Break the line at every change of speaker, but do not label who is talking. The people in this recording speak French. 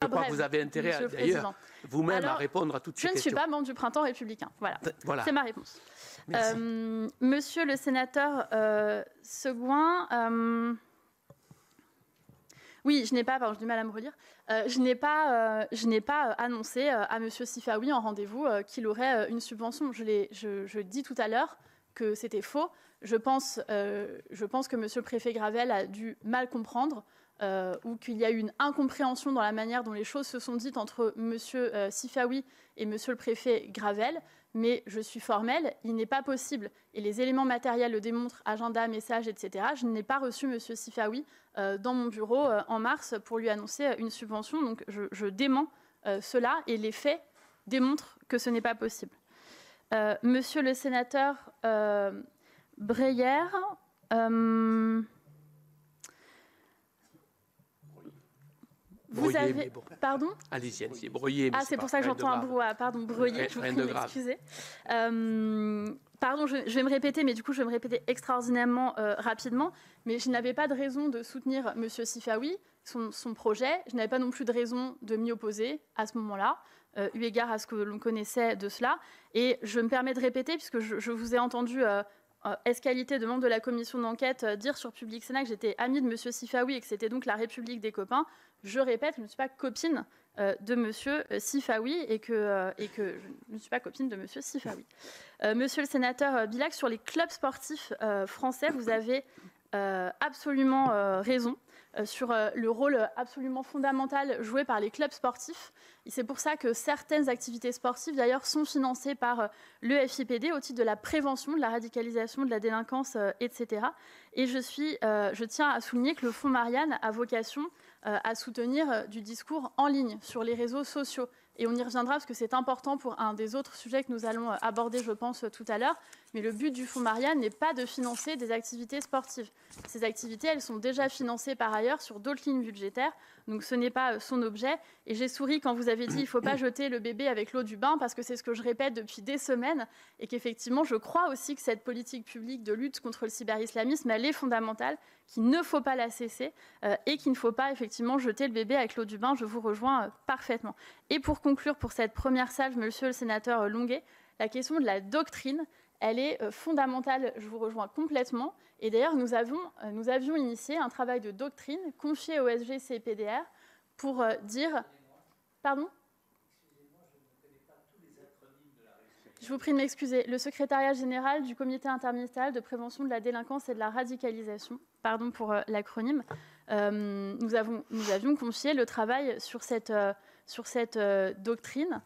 je crois que vous avez intérêt, d'ailleurs, vous-même à répondre à toutes ces questions.
Je ne suis pas membre du Printemps républicain. Voilà. C'est ma réponse. Monsieur le sénateur Seguin, oui, je n'ai pas, pardon, j'ai du mal à me relire, je n'ai pas annoncé à monsieur Sifaoui en rendez-vous qu'il aurait une subvention. Je dis tout à l'heure que c'était faux. Je pense que monsieur le préfet Gravel a dû mal comprendre ou qu'il y a eu une incompréhension dans la manière dont les choses se sont dites entre monsieur Sifaoui et monsieur le préfet Gravel. Mais je suis formelle, il n'est pas possible, et les éléments matériels le démontrent, agenda, message, etc. Je n'ai pas reçu M. Sifaoui dans mon bureau en mars pour lui annoncer une subvention, donc je dément cela, et les faits démontrent que ce n'est pas possible. Monsieur le sénateur Breyer, vous avez... Pardon ?
Allez-y, allez-y, Breuiller.
Ah, c'est pour ça que j'entends un brouhaha. Pardon, Breuiller, je vous prie de m'excuser. Pardon, je vais me répéter, mais du coup, je vais me répéter extraordinairement rapidement. Mais je n'avais pas de raison de soutenir M. Sifaoui, son projet. Je n'avais pas non plus de raison de m'y opposer à ce moment-là, eu égard à ce que l'on connaissait de cela. Et je me permets de répéter, puisque je vous ai entendu... qualité de membre de la commission d'enquête, dire sur Public Sénat que j'étais amie de M. Sifaoui et que c'était donc la République des copains. Je répète, je ne suis pas copine de M. Sifaoui et que je ne suis pas copine de M. Sifaoui. Monsieur le sénateur Bilhac, sur les clubs sportifs français, vous avez absolument raison sur le rôle absolument fondamental joué par les clubs sportifs. Et c'est pour ça que certaines activités sportives, d'ailleurs, sont financées par le FIPD au titre de la prévention, de la radicalisation, de la délinquance, etc. Et je tiens à souligner que le Fonds Marianne a vocation à soutenir du discours en ligne sur les réseaux sociaux. Et on y reviendra parce que c'est important pour un des autres sujets que nous allons aborder, je pense, tout à l'heure. Mais le but du Fonds Marianne n'est pas de financer des activités sportives. Ces activités, elles sont déjà financées par ailleurs sur d'autres lignes budgétaires. Donc ce n'est pas son objet. Et j'ai souri quand vous avez dit qu'il ne faut pas jeter le bébé avec l'eau du bain, parce que c'est ce que je répète depuis des semaines. Et qu'effectivement, je crois aussi que cette politique publique de lutte contre le cyberislamisme, elle est fondamentale, qu'il ne faut pas la cesser et qu'il ne faut pas effectivement jeter le bébé avec l'eau du bain. Je vous rejoins parfaitement. Et pour conclure pour cette première salve, monsieur le sénateur Longuet, la question de la doctrine, elle est fondamentale, je vous rejoins complètement. Et d'ailleurs, nous avions initié un travail de doctrine confié au SGCPDR pour dire... Pardon ? Je vous prie de m'excuser. Le secrétariat général du comité interministériel de prévention de la délinquance et de la radicalisation, pardon pour l'acronyme, nous avions confié le travail sur cette doctrine